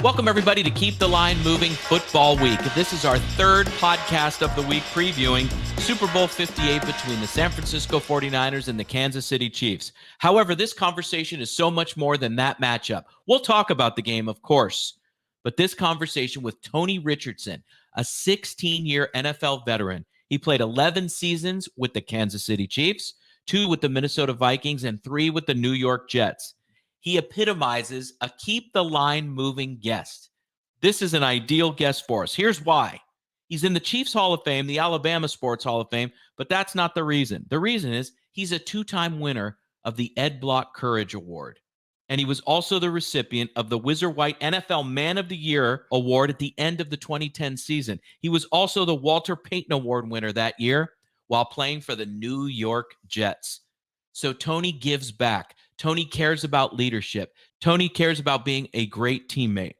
Welcome, everybody, to Keep the Line Moving Football Week. This is our third podcast of the week previewing Super Bowl LVIII between the San Francisco 49ers and the Kansas City Chiefs. However, this conversation is so much more than that matchup. We'll talk about the game, of course, but this conversation with Tony Richardson, a 16-year NFL veteran. He played 11 seasons with the Kansas City Chiefs, 2 with the Minnesota Vikings, and 3 with the New York Jets. He epitomizes a keep the line moving guest. This is an ideal guest for us. Here's why. He's in the Chiefs Hall of Fame, the Alabama Sports Hall of Fame, but that's not the reason. The reason is he's a 2-time winner of the Ed Block Courage Award. And he was also the recipient of the Whizzer White NFL Man of the Year Award at the end of the 2010 season. He was also the Walter Payton Award winner that year while playing for the New York Jets. So Tony gives back. Tony cares about leadership. Tony cares about being a great teammate.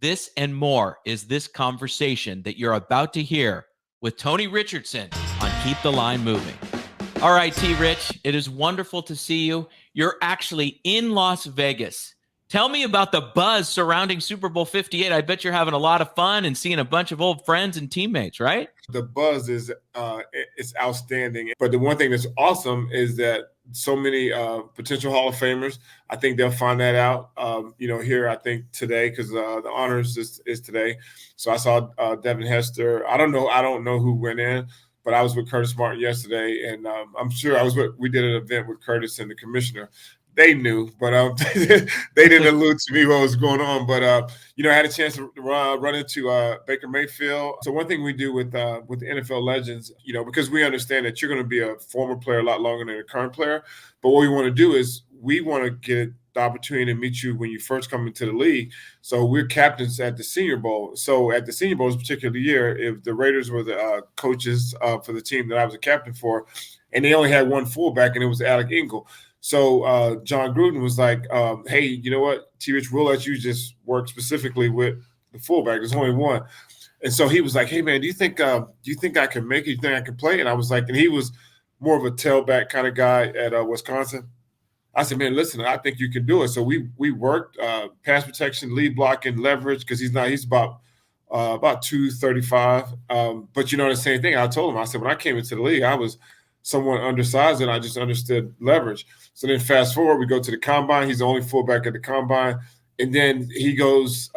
This and more is this conversation that you're about to hear with Tony Richardson on Keep the Line Moving. All right, T-Rich, it is wonderful to see you. You're actually in Las Vegas. Tell me about the buzz surrounding Super Bowl LVIII. I bet you're having a lot of fun and seeing a bunch of old friends and teammates, right? The buzz is it's outstanding. But the one thing that's awesome is that so many potential Hall of Famers, I think they'll find that out, here, I think today, because the honors is today. So I saw Devin Hester. I don't know who went in, but I was with Curtis Martin yesterday, and I'm sure we did an event with Curtis and the commissioner. They knew, but they didn't allude to me what was going on. But I had a chance to run into Baker Mayfield. So one thing we do with the NFL legends, because we understand that you're going to be a former player a lot longer than a current player. But what we want to do is we want to get the opportunity to meet you when you first come into the league. So we're captains at the Senior Bowl. So at the Senior Bowl this particular year, if the Raiders were the coaches for the team that I was a captain for, and they only had one fullback, and it was Alec Ingle. So John Gruden was like, hey, you know what, T-Rich, we'll let you just work specifically with the fullback. There's only one. And so he was like, hey, man, do you think I can make it? Do you think I can play? And I was like, and he was more of a tailback kind of guy at Wisconsin. I said, man, listen, I think you can do it. So we worked pass protection, lead blocking, leverage, because he's about 235. But the same thing I told him. I said, when I came into the league, I was somewhat undersized, and I just understood leverage. So then fast forward, we go to the combine. He's the only fullback at the combine. And then he goes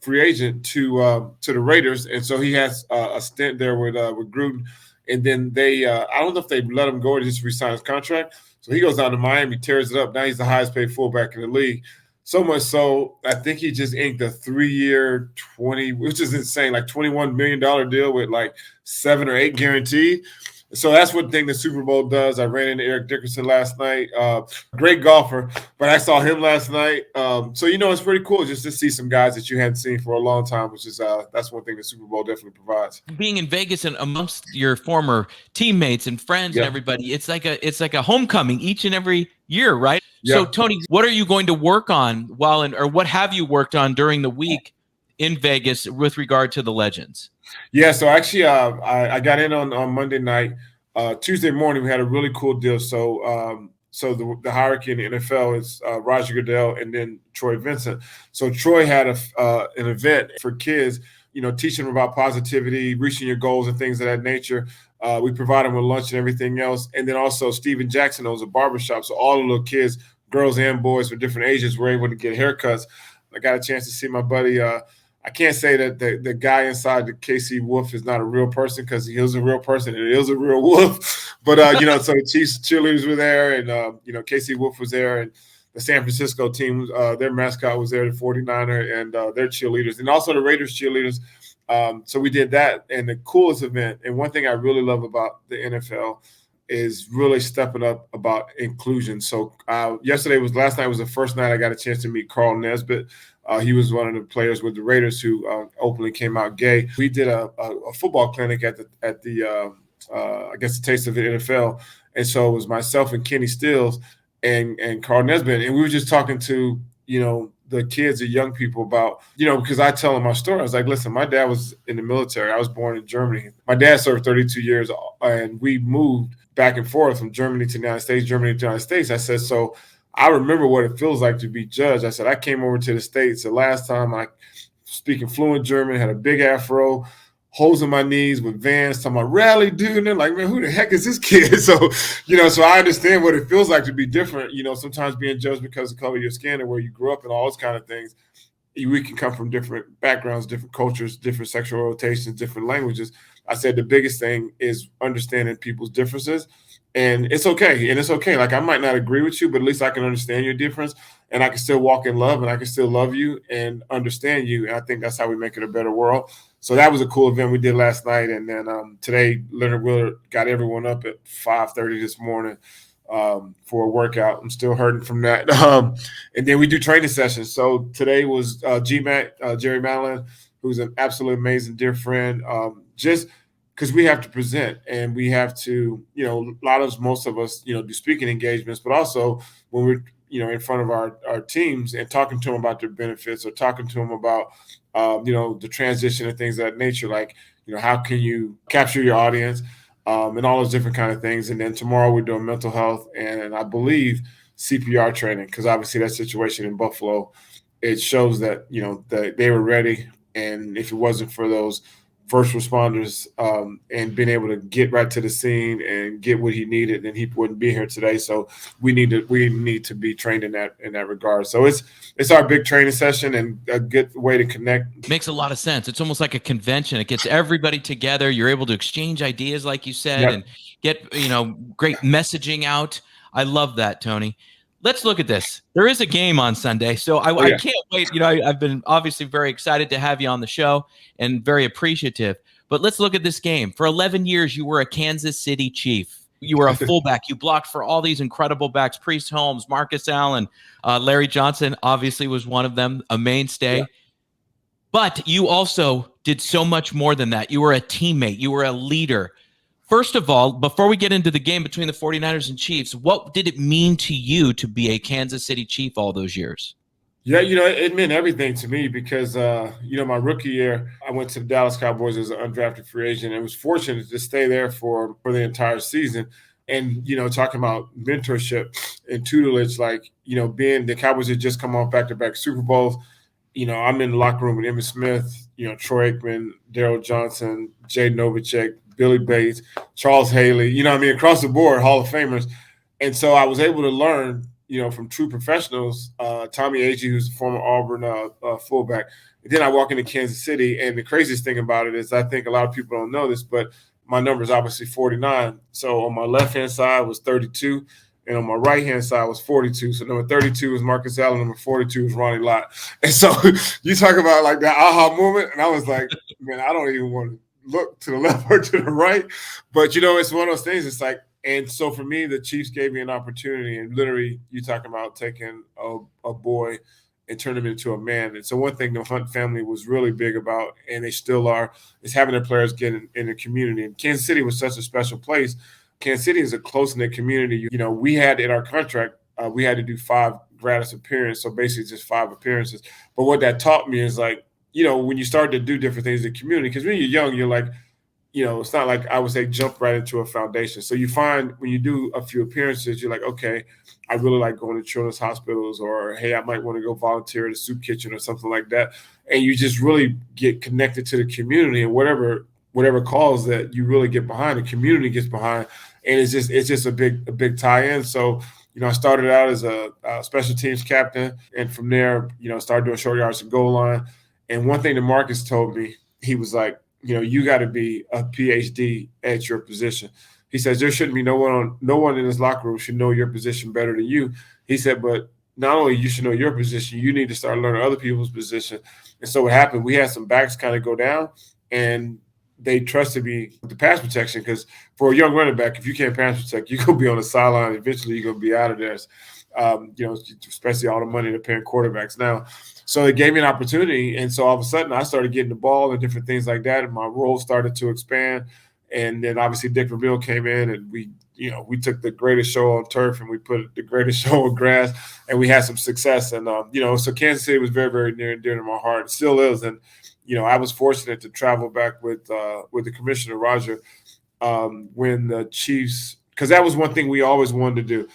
free agent to the Raiders. And so he has a stint there with Gruden. And then they I don't know if they let him go or just re-sign his contract. So he goes down to Miami, tears it up. Now he's the highest paid fullback in the league. So much so, I think he just inked a 3-year, which is insane, like $21 million deal with like 7 or 8 guaranteed. So that's one thing the Super Bowl does. I ran into Eric Dickerson last night. Great golfer, but I saw him last night. So it's pretty cool just to see some guys that you hadn't seen for a long time, which is that's one thing the Super Bowl definitely provides. Being in Vegas and amongst your former teammates and friends and everybody, it's like a homecoming each and every year, right? Yeah. So Tony, what are you going to work on or what have you worked on during the week in Vegas with regard to the legends? Yeah, so actually I got in on Monday night. Tuesday morning, we had a really cool deal. So the hierarchy in the NFL is Roger Goodell and then Troy Vincent. So Troy had an event for kids, teaching them about positivity, reaching your goals and things of that nature. We provide them with lunch and everything else. And then also Steven Jackson owns a barbershop. So all the little kids, girls and boys with different ages, were able to get haircuts. I got a chance to see my buddy I can't say that the guy inside the KC Wolf is not a real person, because he is a real person and it is a real wolf. But, so the Chiefs cheerleaders were there, and, KC Wolf was there, and the San Francisco team, their mascot was there, the 49er, and their cheerleaders, and also the Raiders cheerleaders. So we did that, and the coolest event, and one thing I really love about the NFL is really stepping up about inclusion. So last night was the first night I got a chance to meet Carl Nesbitt. He was one of the players with the Raiders who openly came out gay. We did a football clinic at the I guess the Taste of the NFL, and so it was myself and Kenny Stills and Carl Nesbitt, and we were just talking to the kids, the young people about because I tell them my story. I was like, listen, my dad was in the military. I was born in Germany. My dad served 32 years, and we moved back and forth from Germany to the United States, Germany to the United States. I said, so I remember what it feels like to be judged. I said, I came over to the States the last time I speaking fluent German, had a big afro, holes in my knees with Vans, talking about rally, dude. And they're like, man, who the heck is this kid? So, so I understand what it feels like to be different, sometimes being judged because of the color of your skin and where you grew up and all those kind of things. We can come from different backgrounds, different cultures, different sexual orientations, different languages. I said the biggest thing is understanding people's differences. And it's okay. And it's okay. Like, I might not agree with you, but at least I can understand your difference. And I can still walk in love, and I can still love you and understand you. And I think that's how we make it a better world. So that was a cool event we did last night. And then today, Leonard Willard got everyone up at 5:30 this morning for a workout. I'm still hurting from that. And then we do training sessions. So today was GMAT, Jerry Madeline, who's an absolutely amazing dear friend. Just because we have to present and we have to, most of us, do speaking engagements, but also when we're, in front of our teams and talking to them about their benefits or talking to them about, the transition and things of that nature, like, how can you capture your audience and all those different kind of things. And then tomorrow we're doing mental health and I believe CPR training, because obviously that situation in Buffalo, it shows that, that they were ready. And if it wasn't for those first responders and being able to get right to the scene and get what he needed, then he wouldn't be here today. So we need to be trained in that regard. So it's our big training session and a good way to connect. Makes a lot of sense. It's almost like a convention. It gets everybody together. You're able to exchange ideas, like you said, Yep. and get great messaging out. I love that, Tony. Let's look at this. There is a game on Sunday, so I can't wait. I've been obviously very excited to have you on the show and very appreciative. But let's look at this game. For 11 years, you were a Kansas City Chief. You were a fullback. You blocked for all these incredible backs: Priest Holmes, Marcus Allen, Larry Johnson. Obviously, was one of them, a mainstay. Yeah. But you also did so much more than that. You were a teammate. You were a leader. First of all, before we get into the game between the 49ers and Chiefs, what did it mean to you to be a Kansas City Chief all those years? Yeah, it meant everything to me because, my rookie year, I went to the Dallas Cowboys as an undrafted free agent and was fortunate to stay there for the entire season. And, talking about mentorship and tutelage, like, being the Cowboys had just come off back-to-back Super Bowls. I'm in the locker room with Emmitt Smith, Troy Aikman, Daryl Johnson, Jay Novacek, Billy Bates, Charles Haley, across the board, Hall of Famers. And so I was able to learn, from true professionals, Tommy Agee, who's a former Auburn fullback. And then I walk into Kansas City, and the craziest thing about it is I think a lot of people don't know this, but my number is obviously 49. So on my left-hand side was 32, and on my right-hand side was 42. So number 32 is Marcus Allen, number 42 is Ronnie Lott. And so you talk about like that aha moment, and I was like, man, I don't even want to look to the left or to the right. But, it's one of those things. It's like, and so for me, the Chiefs gave me an opportunity, and literally you talking about taking a boy and turn him into a man. And so one thing the Hunt family was really big about, and they still are, is having their players get in the community. And Kansas City was such a special place. Kansas City is a close-knit community. We had in our contract, we had to do 5 gratis appearances, so basically just 5 appearances. But what that taught me is like, when you start to do different things in the community, because when you're young, you're like, it's not like I would say jump right into a foundation. So you find when you do a few appearances, you're like, okay, I really like going to children's hospitals, or, hey, I might want to go volunteer at a soup kitchen or something like that. And you just really get connected to the community, and whatever cause that you really get behind, the community gets behind. And it's just a big tie-in. So, I started out as a special teams captain, and from there, started doing short yards to goal line. And one thing that Marcus told me, he was like, you got to be a PhD at your position. He says there shouldn't be no one in this locker room should know your position better than you. He said, but not only you should know your position, you need to start learning other people's position. And so what happened, we had some backs kind of go down, and they trusted me with the pass protection, because for a young running back, if you can't pass protect, you're going to be on the sideline. Eventually, you're going to be out of there, especially all the money they're paying quarterbacks now. So it gave me an opportunity. And so all of a sudden, I started getting the ball and different things like that, and my role started to expand. And then obviously Dick Vermeil came in, and we took the greatest show on turf and we put the greatest show on grass, and we had some success. And, so Kansas City was very, very near and dear to my heart. It still is. And, I was fortunate to travel back with the commissioner, Roger, when the Chiefs, because that was one thing we always wanted to do.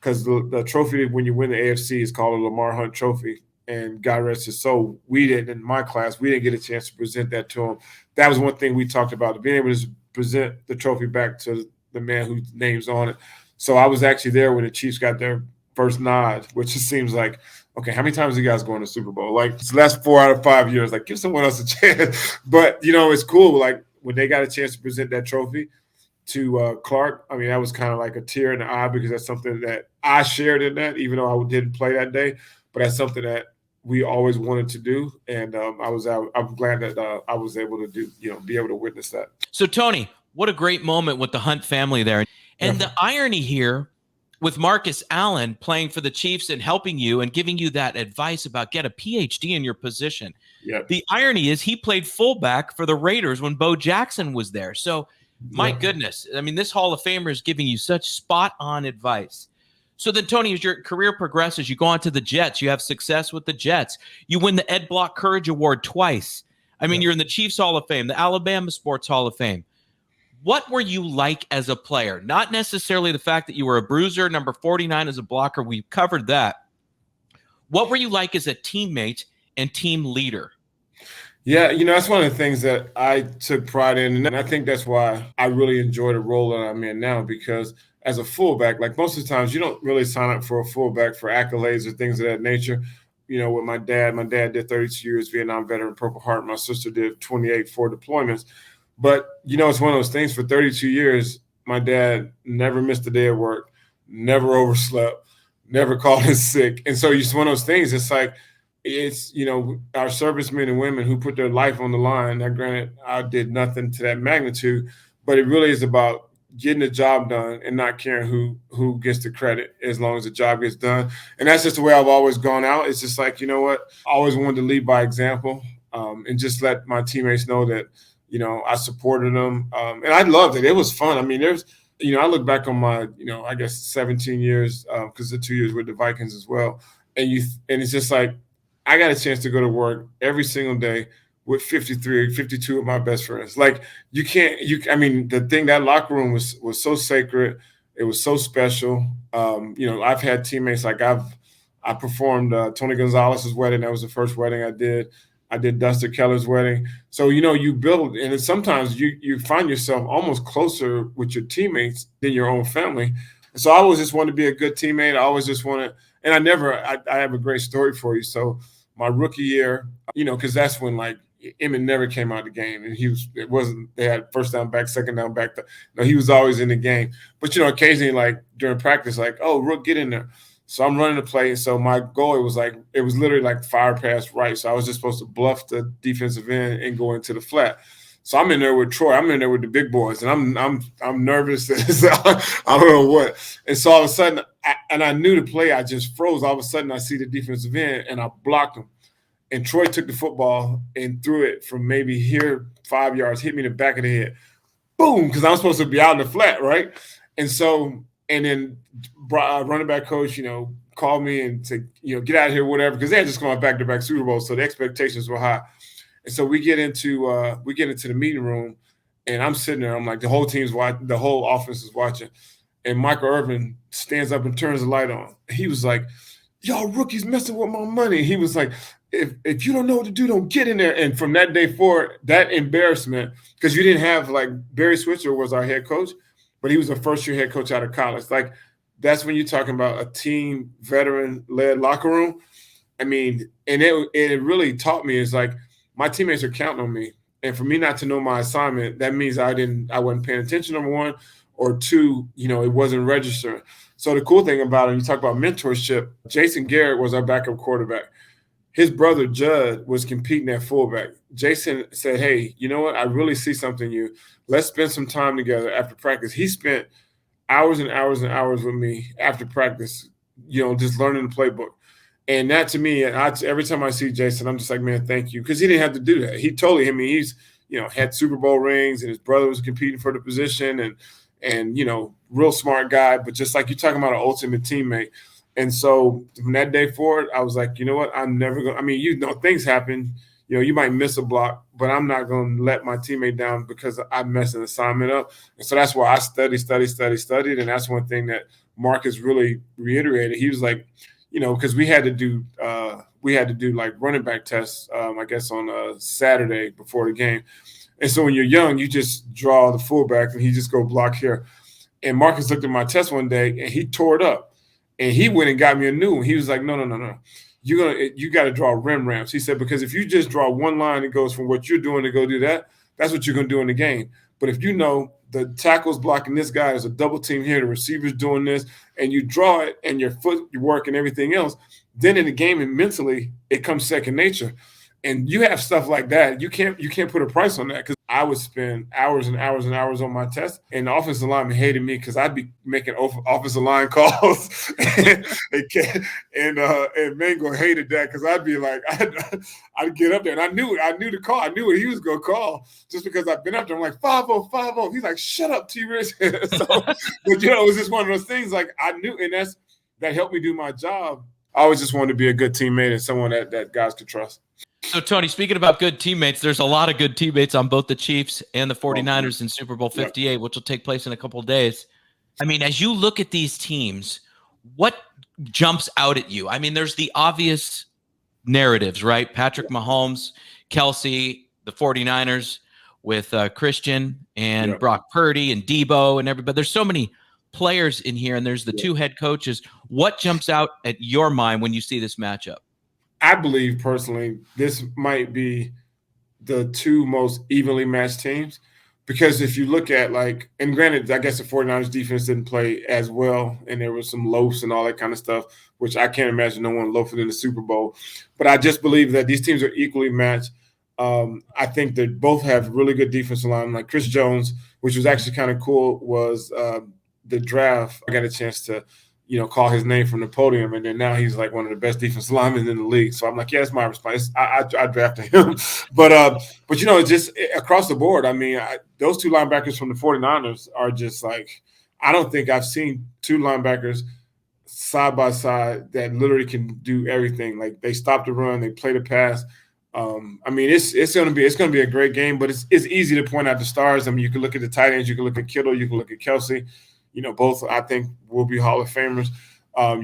because the trophy when you win the AFC is called a Lamar Hunt Trophy. And God rest his soul, we didn't, in my class, we didn't get a chance to present that to him. That was one thing we talked about, being able to present the trophy back to the man whose name's on it. So I was actually there when the Chiefs got their first nod, which just seems like, okay, how many times are you guys going to Super Bowl? Like, it's the last 4 out of 5 years. Like, give someone else a chance. But, it's cool. Like, when they got a chance to present that trophy to Clark, I mean, that was kind of like a tear in the eye because that's something that I shared in that, even though I didn't play that day. But that's something that we always wanted to do. And I'm glad that I was able to be able to witness that. So, Tony, what a great moment with the Hunt family there. And the irony here with Marcus Allen playing for the Chiefs and helping you and giving you that advice about get a PhD in your position. Yep. The irony is he played fullback for the Raiders when Bo Jackson was there. So, my goodness, I mean, this Hall of Famer is giving you such spot-on advice. So then, Tony, as your career progresses, you go on to the Jets. You have success with the Jets. You win the Ed Block Courage Award twice. I mean, you're in the Chiefs Hall of Fame, the Alabama Sports Hall of Fame. What were you like as a player? Not necessarily the fact that you were a bruiser, number 49 as a blocker. We've covered that. What were you like as a teammate and team leader? Yeah, that's one of the things that I took pride in. And I think that's why I really enjoy the role that I'm in now, because as a fullback, like most of the times, you don't really sign up for a fullback for accolades or things of that nature. With my dad did 32 years, Vietnam veteran, Purple Heart. My sister did 28, 4 deployments. But, it's one of those things. For 32 years, my dad never missed a day of work, never overslept, never called in sick. And so it's one of those things. It's like, our servicemen and women who put their life on the line. Now, granted, I did nothing to that magnitude, but it really is about getting the job done and not caring who gets the credit as long as the job gets done. And that's just the way I've always gone out. It's just like, I always wanted to lead by example, and just let my teammates know that, I supported them. And I loved it. It was fun. I mean, I look back on my, I guess 17 years, because the 2 years with the Vikings as well. And it's just like, I got a chance to go to work every single day with 52 of my best friends. Like, the thing, that locker room was so sacred. It was so special. I've had teammates, like I performed Tony Gonzalez's wedding. That was the first wedding I did. I did Duster Keller's wedding. So, you build, and then sometimes you find yourself almost closer with your teammates than your own family. And so I always just want to be a good teammate. I always just want to, and I have a great story for you. So my rookie year, because that's when, like, Emmett never came out of the game, and they had first down back, second down back. He was always in the game. But, occasionally, like during practice, like, oh, Rook, get in there. So I'm running the play. So my goal, it was literally like fire pass right. So I was just supposed to bluff the defensive end and go into the flat. So I'm in there with Troy. I'm in there with the big boys, and I'm nervous. I don't know what. And so all of a sudden, I knew the play. I just froze. All of a sudden, I see the defensive end, and I blocked him. And Troy took the football and threw it from maybe here 5 yards, hit me in the back of the head. Boom, because I'm supposed to be out in the flat, right? And so, and then running back coach, called me and said, get out of here, whatever, because they had just gone back-to-back Super Bowls, so the expectations were high. And so we get into the meeting room, and I'm sitting there. I'm like, the whole team's watching, the whole offense is watching. And Michael Irvin stands up and turns the light on. He was like, y'all rookies messing with my money. He was like, if you don't know what to do, don't get in there. And from that day forward, that embarrassment, because you didn't have, like, Barry Switzer was our head coach, but he was a first-year head coach out of college. Like, that's when you're talking about a team veteran-led locker room. I mean, and it really taught me, is like, my teammates are counting on me. And for me not to know my assignment, that means I wasn't paying attention, number one, or two, it wasn't registering. So the cool thing about it, you talk about mentorship, Jason Garrett was our backup quarterback. His brother, Judd, was competing at fullback. Jason said, hey, you know what? I really see something in you. Let's spend some time together after practice. He spent hours and hours and hours with me after practice, just learning the playbook. And that, to me, every time I see Jason, I'm just like, man, thank you. Because he didn't have to do that. He totally, he's, had Super Bowl rings, and his brother was competing for the position, and real smart guy. But just like you're talking about an ultimate teammate. And so from that day forward, I was like, you know what? I'm never going to – things happen. You might miss a block, but I'm not going to let my teammate down because I messed an assignment up. And so that's why I studied. And that's one thing that Marcus really reiterated. He was like, because we had to do like running back tests, I guess on a Saturday before the game. And so when you're young, you just draw the fullback and he just go block here. And Marcus looked at my test one day and he tore it up. And he went and got me a new one. He was like, no. You got to draw rim ramps. He said, because if you just draw one line that goes from what you're doing to go do that, that's what you're going to do in the game. But if you know the tackle's blocking this guy, there's a double team here, the receiver's doing this, and you draw it and your footwork and everything else, then in the game and mentally, it comes second nature. And you have stuff like that. You can't put a price on that, because I would spend hours and hours and hours on my test, and the offensive lineman hated me because I'd be making offensive line calls, and Mango hated that because I'd be like, I'd get up there and I knew the call. I knew what he was gonna call just because I've been up there. I'm like 5-0, 5-0. He's like, shut up, T-Rich. But it was just one of those things. Like I knew, and that helped me do my job. I always just wanted to be a good teammate and someone that guys could trust. So, Tony, speaking about good teammates, there's a lot of good teammates on both the Chiefs and the 49ers in Super Bowl 58, which will take place in a couple of days. I mean, as you look at these teams, what jumps out at you? I mean, there's the obvious narratives, right? Patrick Mahomes, Kelsey, the 49ers with Christian and Brock Purdy and Debo and everybody. There's so many players in here, and there's the two head coaches. What jumps out at your mind when you see this matchup? I believe personally this might be the two most evenly matched teams, because if you look at and granted, I guess the 49ers defense didn't play as well, and there was some loafs and all that kind of stuff, which I can't imagine no one loafing in the Super Bowl. But I just believe that these teams are equally matched. I think they both have really good defensive line. Like Chris Jones, which was actually kind of cool, was the draft. I got a chance to call his name from the podium, and then now he's like one of the best defensive linemen in the league. So I'm like, yeah, it's my response. I drafted him, but just across the board. I mean, those two linebackers from the 49ers are just like, I don't think I've seen two linebackers side by side that literally can do everything. Like they stop the run, they play the pass. I mean, it's gonna be a great game, but it's easy to point out the stars. I mean, you can look at the tight ends, you can look at Kittle, you can look at Kelsey. Both I think will be Hall of Famers.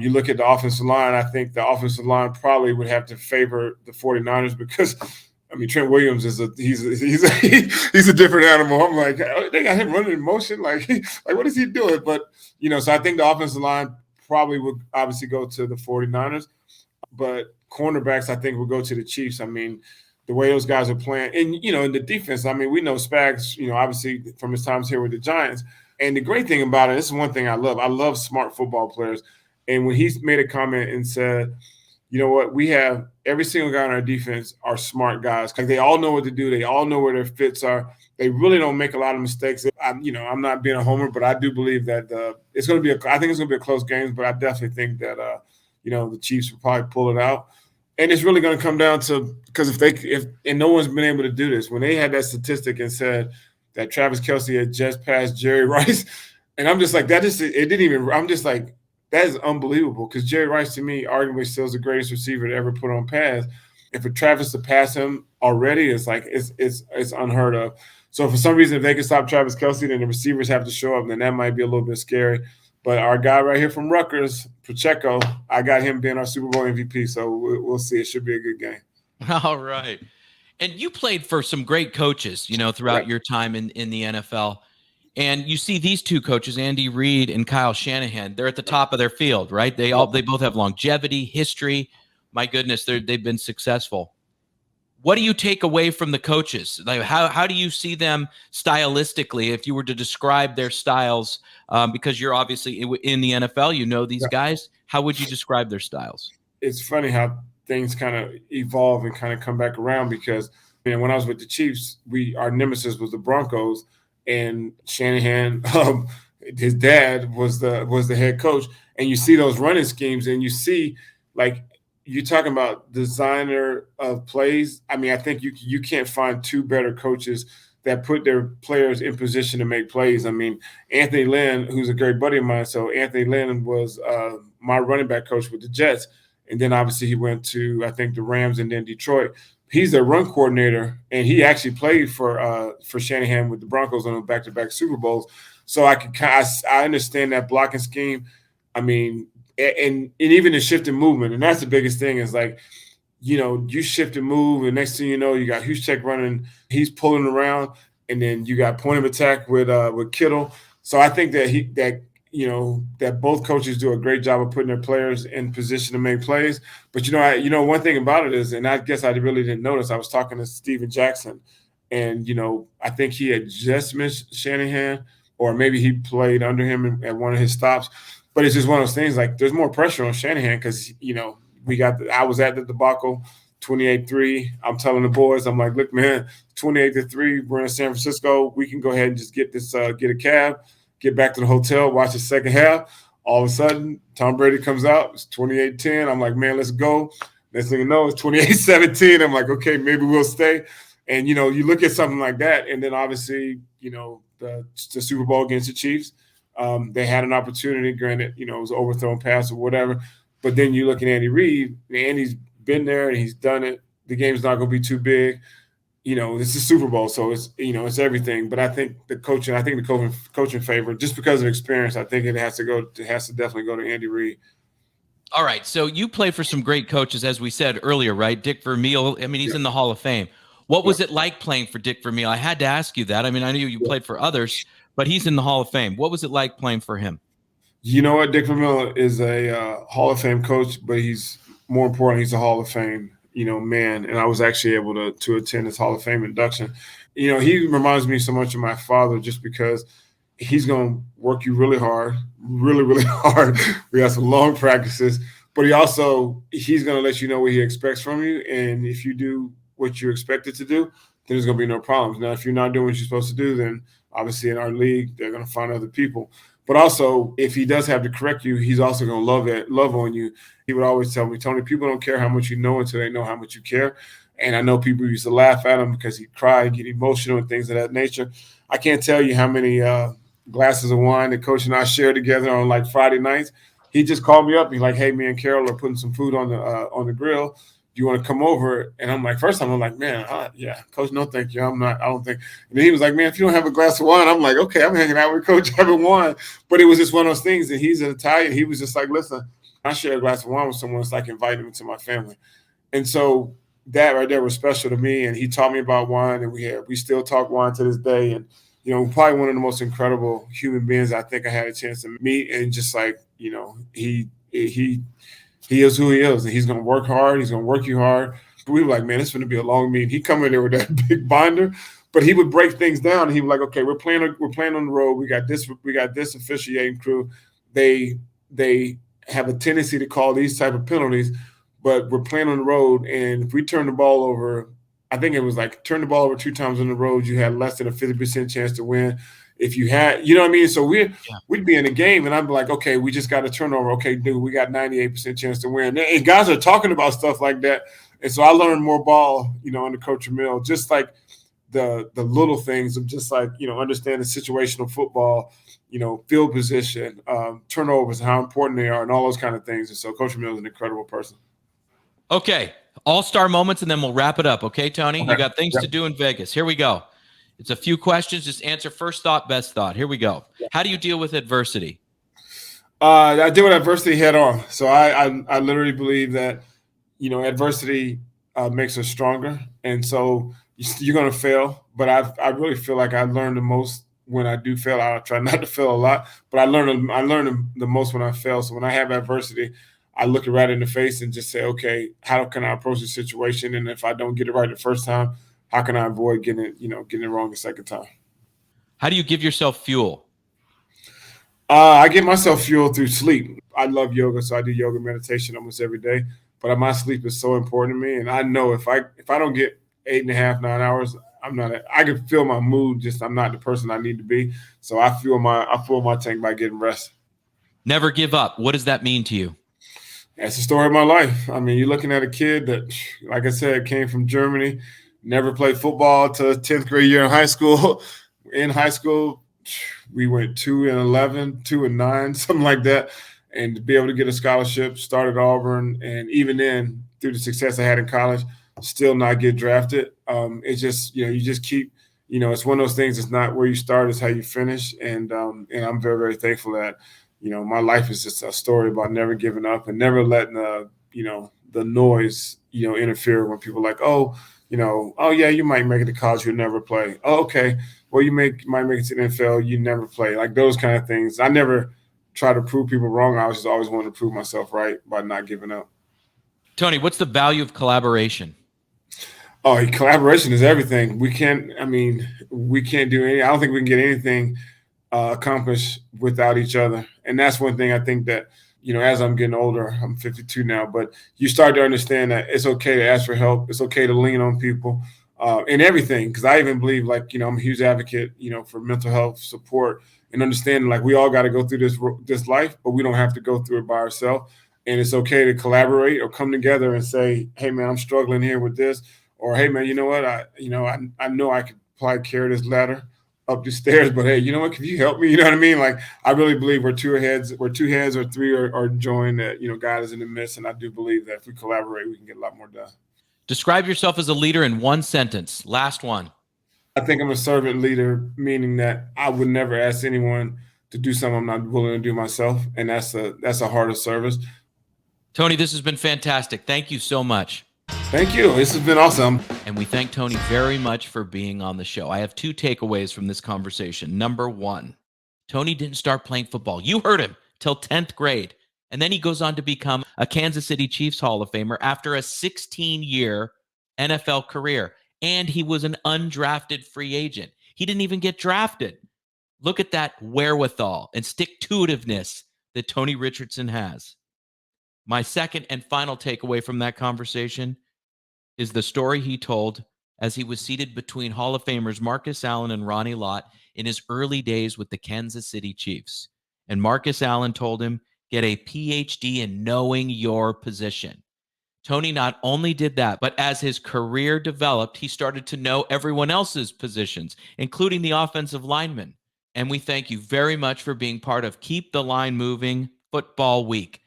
You look at the offensive line, I think the offensive line probably would have to favor the 49ers because, I mean, Trent Williams he's a different animal. I'm like, they got him running in motion. Like what is he doing? But, so I think the offensive line probably would obviously go to the 49ers. But cornerbacks, I think, will go to the Chiefs. I mean, the way those guys are playing. And, in the defense, I mean, we know Spags, obviously from his times here with the Giants. And the great thing about it, this is one thing I love. I love smart football players. And when he's made a comment and said, you know what, we have every single guy on our defense are smart guys because they all know what to do. They all know where their fits are. They really don't make a lot of mistakes. I'm not being a homer, but I do believe that it's going to be I think it's going to be a close game, but I definitely think that, the Chiefs will probably pull it out. And it's really going to come down to, because if no one's been able to do this, when they had that statistic and said that Travis Kelce had just passed Jerry Rice, and I'm just like, I'm just like, that is unbelievable, because Jerry Rice, to me, arguably still is the greatest receiver to ever put on pass. And for Travis to pass him already, it's like it's unheard of. So for some reason, if they can stop Travis Kelce, then the receivers have to show up, then that might be a little bit scary. But our guy right here from Rutgers, Pacheco, I got him being our Super Bowl MVP, so we'll see. It should be a good game. All right. And you played for some great coaches, throughout your time in the NFL. And you see these two coaches, Andy Reid and Kyle Shanahan, they're at the top of their field, right? They both have longevity, history. My goodness, they've been successful. What do you take away from the coaches? Like how do you see them stylistically, if you were to describe their styles? Because you're obviously in the NFL, these guys. How would you describe their styles? It's funny how things kind of evolve and kind of come back around, because when I was with the Chiefs, our nemesis was the Broncos, and Shanahan, his dad was the head coach, and you see those running schemes, and you see you're talking about designer of plays. I mean, I think you can't find two better coaches that put their players in position to make plays. I mean, Anthony Lynn, who's a great buddy of mine, so Anthony Lynn was my running back coach with the Jets. And then obviously he went to, I think, the Rams and then Detroit. He's their run coordinator, and he actually played for Shanahan with the Broncos on back-to-back Super Bowls. So I understand that blocking scheme. I mean, and even the shift in movement, and that's the biggest thing is like, you shift and move, and next thing you know, you got Huschek running, he's pulling around, and then you got point of attack with Kittle. So I think that both coaches do a great job of putting their players in position to make plays. But one thing about it is, and I guess I really didn't notice. I was talking to Steven Jackson, and I think he had just missed Shanahan, or maybe he played under him at one of his stops. But it's just one of those things. Like there's more pressure on Shanahan because I was at the debacle, 28-3. I'm telling the boys, I'm like, look, man, 28-3. We're in San Francisco. We can go ahead and just get a cab, get back to the hotel, watch the second half. All of a sudden, Tom Brady comes out. It's 28-10. I'm like, man, let's go. Next thing you know, it's 28-17. I'm like, okay, maybe we'll stay. And, you look at something like that, and then obviously, the Super Bowl against the Chiefs, they had an opportunity. Granted, it was an overthrown pass or whatever. But then you look at Andy Reid. Andy's been there and he's done it. The game's not going to be too big. It's a Super Bowl, so it's everything. But I think the coaching favor, just because of experience, I think it has to definitely go to Andy Reid. All right. So you play for some great coaches, as we said earlier, right? Dick Vermeil. I mean, he's in the Hall of Fame. What was it like playing for Dick Vermeil? I had to ask you that. I mean, I knew you played for others, but he's in the Hall of Fame. What was it like playing for him? You know what? Dick Vermeil is a Hall of Fame coach, but he's more important. He's a Hall of Fame, man. And I was actually able to attend his Hall of Fame induction. He reminds me so much of my father just because he's going to work you really hard, really, really hard. We have some long practices, but he's going to let you know what he expects from you. And if you do what you're expected to do, then there's going to be no problems. Now, if you're not doing what you're supposed to do, then obviously in our league, they're going to find other people. But also, if he does have to correct you, he's also going to love on you. He would always tell me, Tony, people don't care how much you know until they know how much you care. And I know people used to laugh at him because he'd cry, get emotional and things of that nature. I can't tell you how many glasses of wine that Coach and I shared together on like Friday nights. He just called me up. He's like, hey, me and Carol are putting some food on the grill. Do you want to come over? And I'm like, first time I'm like, man, yeah, Coach, no, thank you. I don't think. And then he was like, man, if you don't have a glass of wine, I'm like, okay, I'm hanging out with Coach having wine. But it was just one of those things that he's an Italian. He was just like, listen, I share a glass of wine with someone. It's like inviting him into my family. And so that right there was special to me. And he taught me about wine, and we still talk wine to this day. And, probably one of the most incredible human beings I think I had a chance to meet. And just like, he is who he is, and he's going to work hard. He's going to work you hard. But we were like, man, it's going to be a long meeting. He'd come in there with that big binder, but he would break things down. And he was like, okay, we're playing on the road. We got this officiating crew. They have a tendency to call these type of penalties, but we're playing on the road. And if we turn the ball over, I think it was like turn the ball over 2 times on the road, you had less than a 50% chance to win. If you had, you know what I mean? So we'd be in the game, and I'd be like, okay, we just got a turnover. Okay, dude, we got 98% chance to win. And guys are talking about stuff like that. And so I learned more ball, under Coach Vermeil, just like the little things of just like, understanding situational football, field position, turnovers, and how important they are, and all those kind of things. And so Coach Vermeil is an incredible person. Okay, all-star moments, and then we'll wrap it up. Okay, Tony? Okay. You got things to do in Vegas. Here we go. It's a few questions. Just answer first thought, best thought. Here we go. How do you deal with adversity? I deal with adversity head on. So I literally believe that, adversity makes us stronger. And so you're going to fail. But I really feel like I learn the most when I do fail. I try not to fail a lot, but I learn the most when I fail. So when I have adversity, I look it right in the face and just say, okay, how can I approach the situation? And if I don't get it right the first time, how can I avoid getting it wrong the second time? How do you give yourself fuel? I give myself fuel through sleep. I love yoga, so I do yoga meditation almost every day. But my sleep is so important to me, and I know if I don't get 8.5, 9 hours, I can feel my mood. I'm not the person I need to be. So I fill my tank by getting rest. Never give up. What does that mean to you? That's the story of my life. I mean, you're looking at a kid that, like I said, came from Germany. Never played football till 10th grade year in high school. In high school, we went 2-11, 2-9, something like that. And to be able to get a scholarship, started Auburn, and even then, through the success I had in college, still not get drafted. It's just, you just keep, it's one of those things. It's not where you start, it's how you finish. And I'm very, very thankful that, my life is just a story about never giving up and never letting the noise, interfere when people are like, oh, oh yeah, you might make it to college, you'll never play. Oh, okay. Well, you might make it to the NFL, you never play. Like those kind of things. I never try to prove people wrong. I was just always wanting to prove myself right by not giving up. Tony, what's the value of collaboration? Oh, collaboration is everything. We can't do any. I don't think we can get anything accomplished without each other. And that's one thing I think that, as I'm getting older, I'm 52 now, but you start to understand that it's okay to ask for help. It's okay to lean on people in everything. Because I even believe, I'm a huge advocate, for mental health support and understanding, we all got to go through this life, but we don't have to go through it by ourselves. And it's okay to collaborate or come together and say, hey, man, I'm struggling here with this. Or, hey, man, you know what? I know I could probably carry this ladder up the stairs, but hey, you know what? Can you help me? You know what I mean? I really believe we're two heads or three are joined, that, God is in the midst. And I do believe that if we collaborate, we can get a lot more done. Describe yourself as a leader in one sentence. Last one. I think I'm a servant leader, meaning that I would never ask anyone to do something I'm not willing to do myself. And that's a heart of service. Tony, this has been fantastic. Thank you so much. Thank you. This has been awesome. And we thank Tony very much for being on the show. I have two takeaways from this conversation. Number one, Tony didn't start playing football. You heard him till 10th grade. And then he goes on to become a Kansas City Chiefs Hall of Famer after a 16-year NFL career. And he was an undrafted free agent. He didn't even get drafted. Look at that wherewithal and stick-to-itiveness that Tony Richardson has. My second and final takeaway from that conversation is the story he told as he was seated between Hall of Famers Marcus Allen and Ronnie Lott in his early days with the Kansas City Chiefs. And Marcus Allen told him, get a PhD in knowing your position. Tony not only did that, but as his career developed, he started to know everyone else's positions, including the offensive linemen. And we thank you very much for being part of Keep the Line Moving Football Week.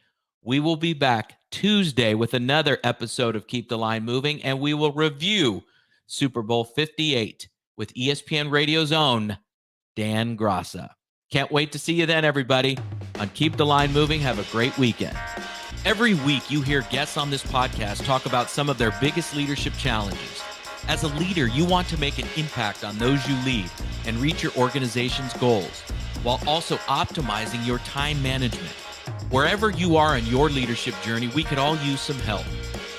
We will be back Tuesday with another episode of Keep the Line Moving, and we will review Super Bowl LVIII with ESPN Radio's own Dan Grassa. Can't wait to see you then, everybody. On Keep the Line Moving, have a great weekend. Every week, you hear guests on this podcast talk about some of their biggest leadership challenges. As a leader, you want to make an impact on those you lead and reach your organization's goals, while also optimizing your time management. Wherever you are in your leadership journey, we could all use some help.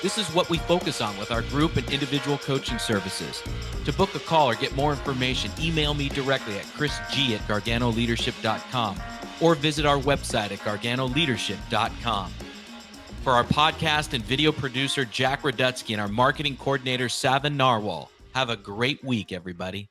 This is what we focus on with our group and individual coaching services. To book a call or get more information, email me directly at chrisg@garganoleadership.com or visit our website at garganoleadership.com. For our podcast and video producer, Jack Radutsky, and our marketing coordinator, Savin Narwal, have a great week, everybody.